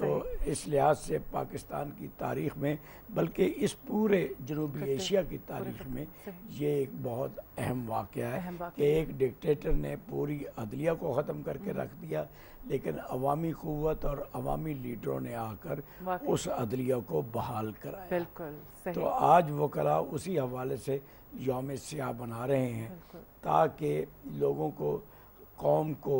تو اس لحاظ سے پاکستان کی تاریخ میں بلکہ اس پورے جنوبی ایشیا کی تاریخ میں یہ ایک بہت اہم واقعہ ہے کہ ایک ڈکٹیٹر نے پوری عدلیہ کو ختم کر کے رکھ دیا، لیکن عوامی قوت اور عوامی لیڈروں نے آ کر اس عدلیہ کو بحال کرایا۔ تو آج وکلاء اسی حوالے سے یوم سیاہ بنا رہے ہیں تاکہ لوگوں کو، قوم کو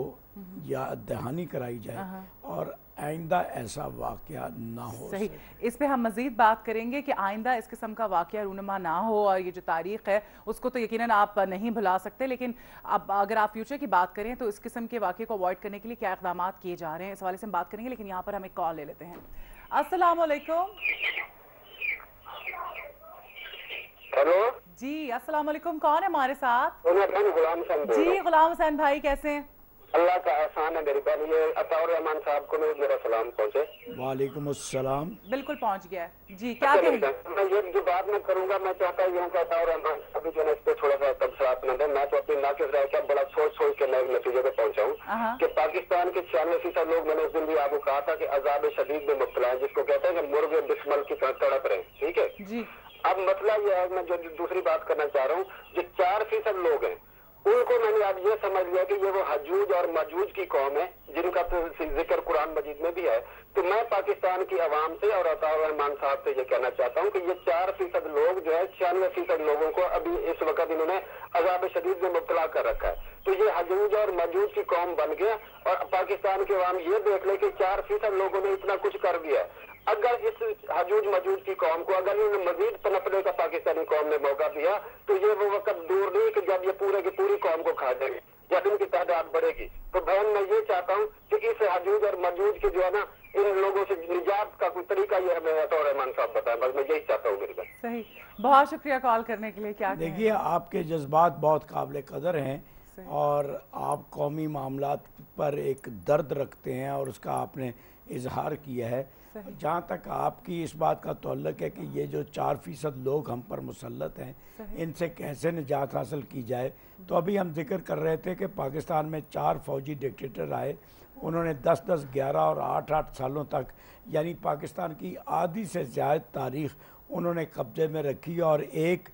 یاد دہانی کرائی جائے اور آئندہ ایسا واقعہ نہ ہو۔ صحیح، اس پہ ہم مزید بات کریں گے کہ آئندہ اس قسم کا واقعہ رونما نہ ہو، اور یہ جو تاریخ ہے اس کو تو یقیناً آپ نہیں بھلا سکتے، لیکن اب اگر آپ فیوچر کی بات کریں تو اس قسم کے واقعے کو اوائڈ کرنے کے لیے کیا اقدامات کیے جا رہے ہیں، اس حوالے سے ہم بات کریں گے، لیکن یہاں پر ہم ایک کال لے لیتے ہیں۔ السلام علیکم۔ ہیلو جی السلام علیکم، کون ہے ہمارے ساتھ؟ غلام حسین۔ جی غلام حسین بھائی کیسے ہیں؟ اللہ کا احسان ہے میری بہن، یہ عطا الرحمان صاحب کو میرا سلام پہنچے۔ وعلیکم السلام۔ بالکل پہنچ گیا ہے جی، کیا کہیں؟ میں یہ جو بات میں کروں گا، میں چاہتا ہوں کہ عطا الرحمان صاحب جو ہے اس پہ تھوڑا سا تبصرات نہ دیں۔ میں تو اپنی ناقص رائے کا بڑا سوچ کے میں نتیجے پہ پہنچا ہوں کہ پاکستان کے 96% لوگ، میں نے اس دن بھی آپ کو کہا تھا کہ عذاب شدید میں مبتلا ہیں، جس کو کہتے ہیں کہ مرغ بسمل کی طرح تڑپ رہے ہیں، ٹھیک ہے جی۔ اب مسئلہ یہ ہے، میں جو دوسری بات کرنا چاہ رہا ہوں، جو 4% لوگ ہیں ان کو میں نے اب یہ سمجھ لیا کہ یہ وہ حجوج اور مجوج کی قوم ہے جن کا ذکر قرآن مجید میں بھی ہے۔ تو میں پاکستان کی عوام سے اور عطا الرحمان صاحب سے یہ کہنا چاہتا ہوں کہ یہ 4% لوگ جو ہے 96% لوگوں کو ابھی اس وقت انہوں نے عذاب شدید میں مبتلا کر رکھا ہے۔ تو یہ حجوج اور مجوج کی قوم بن گیا، اور پاکستان کی عوام یہ دیکھ لے کہ 4% لوگوں نے اتنا کچھ کر دیا ہے۔ اگر اس حجوج مجوج کی قوم کو، اگر انہوں نے مزید پنپنے کا پاکستانی قوم نے موقع دیا، تو یہ وہ وقت دور نہیں کہ جب یہ پورے کی پوری قوم کو کھا دیں گے، جب ان کی تعداد بڑھے گی۔ تو بہن میں یہ چاہتا ہوں کہ اس حجوج اور مجوج کے جو ہے نا ان لوگوں سے نجات کا کوئی طریقہ یہ ہمیں عطا الرحمان صاحب بتائیں، بس میں یہی چاہتا ہوں میری بہن۔ صحیح، بہت شکریہ کال کرنے کے لیے۔ کیا دیکھیے، آپ کے جذبات بہت قابل قدر ہیں اور آپ قومی معاملات پر ایک درد رکھتے ہیں اور اس کا آپ نے اظہار کیا ہے۔ جہاں تک آپ کی اس بات کا تعلق ہے کہ یہ جو 4% لوگ ہم پر مسلط ہیں ان سے کیسے نجات حاصل کی جائے، تو ابھی ہم ذکر کر رہے تھے کہ پاکستان میں 4 فوجی ڈکٹیٹر آئے، انہوں نے 10-10، 11 اور 8-8 سالوں تک، یعنی پاکستان کی آدھی سے زیادہ تاریخ انہوں نے قبضے میں رکھی، اور ایک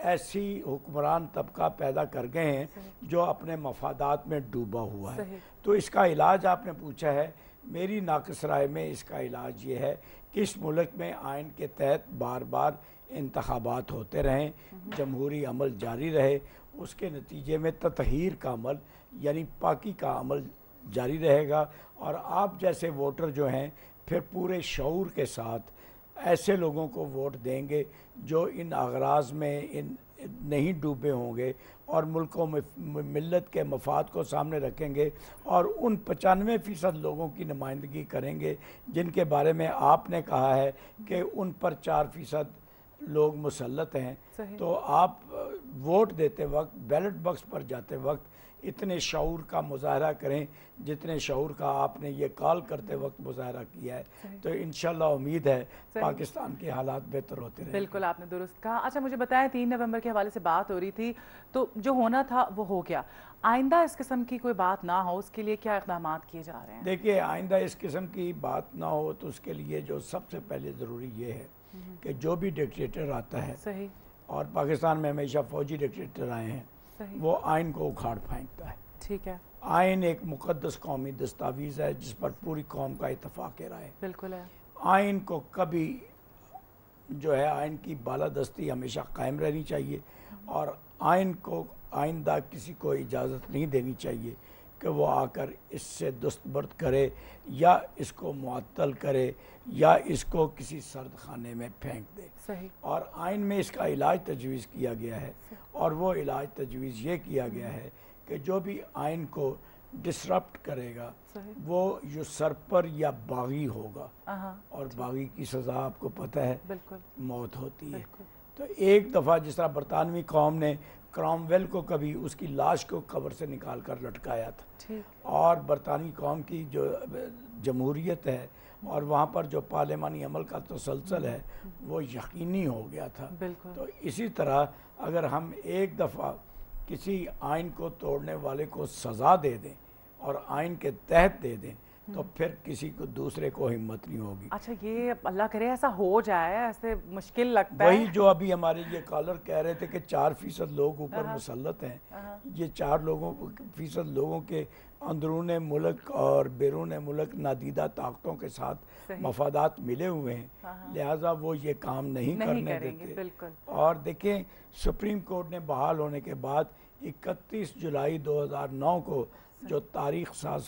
ایسی حکمران طبقہ پیدا کر گئے ہیں جو اپنے مفادات میں ڈوبا ہوا ہے۔ تو اس کا علاج آپ نے پوچھا ہے، میری ناقص رائے میں اس کا علاج یہ ہے کہ اس ملک میں آئین کے تحت بار بار انتخابات ہوتے رہیں، جمہوری عمل جاری رہے، اس کے نتیجے میں تطہیر کا عمل یعنی پاکی کا عمل جاری رہے گا، اور آپ جیسے ووٹر جو ہیں پھر پورے شعور کے ساتھ ایسے لوگوں کو ووٹ دیں گے جو ان اغراض میں نہیں ڈوبے ہوں گے اور ملک و ملت کے مفاد کو سامنے رکھیں گے، اور ان 95% لوگوں کی نمائندگی کریں گے جن کے بارے میں آپ نے کہا ہے کہ ان پر 4% لوگ مسلط ہیں۔ تو آپ ووٹ دیتے وقت، بیلٹ باکس پر جاتے وقت اتنے شعور کا مظاہرہ کریں جتنے شعور کا آپ نے یہ کال کرتے وقت مظاہرہ کیا ہے، تو انشاءاللہ امید ہے پاکستان کے حالات بہتر ہوتے رہیں۔ بالکل آپ نے درست کہا۔ اچھا مجھے بتائیں، 3 نومبر کے حوالے سے بات ہو رہی تھی، تو جو ہونا تھا وہ ہو گیا، آئندہ اس قسم کی کوئی بات نہ ہو اس کے لیے کیا اقدامات کیے جا رہے ہیں؟ دیکھیے، آئندہ اس قسم کی بات نہ ہو تو اس کے لیے جو سب سے پہلے ضروری یہ ہے کہ جو بھی ڈکٹیٹر آتا ہے، اور پاکستان میں ہمیشہ فوجی ڈکٹیٹر آئے ہیں، وہ آئین کو اکھاڑ پھینکتا ہے۔ ٹھیک ہے، آئین ایک مقدس قومی دستاویز ہے جس پر پوری قوم کا اتفاق رائے۔ بالکل ہے۔ آئین کو کبھی جو ہے، آئین کی بالادستی ہمیشہ قائم رہنی چاہیے، اور آئین کو آئندہ کسی کو اجازت نہیں دینی چاہیے کہ وہ آ کر اس سے دستبرد کرے یا اس کو معطل کرے یا اس کو کسی سرد خانے میں پھینک دے۔ اور آئین میں اس کا علاج تجویز کیا گیا ہے، اور وہ علاج تجویز یہ کیا گیا ہے کہ جو بھی آئین کو ڈسرپٹ کرے گا وہ یوسرپر یا باغی ہوگا، اور باغی کی سزا آپ کو پتہ ہے موت ہوتی ہے۔ تو ایک دفعہ جس طرح برطانوی قوم نے کرامویل کو کبھی اس کی لاش کو قبر سے نکال کر لٹکایا تھا، اور برطانوی قوم کی جو جمہوریت ہے اور وہاں پر جو پارلیمانی عمل کا تسلسل ہے وہ یقینی ہو گیا تھا۔ تو اسی طرح اگر ہم ایک دفعہ کسی آئین کو توڑنے والے کو سزا دے دیں اور آئین کے تحت دے دیں تو پھر کسی کو دوسرے کو ہمت نہیں ہوگی. اچھا یہ اللہ کرے ایسا ہو جائے, ایسے مشکل لگتا ہے. وہی جو ابھی ہمارے یہ کالر کہہ رہے تھے کہ 4% لوگ اوپر مسلط ہیں, یہ 4% لوگوں کے اندرون ملک اور بیرون ملک نادیدہ طاقتوں کے ساتھ مفادات ملے ہوئے ہیں, لہٰذا وہ یہ کام نہیں کرنے دیتے. اور دیکھیں سپریم کورٹ نے بحال ہونے کے بعد 31 جولائی 2009 کو جو تاریخ ساز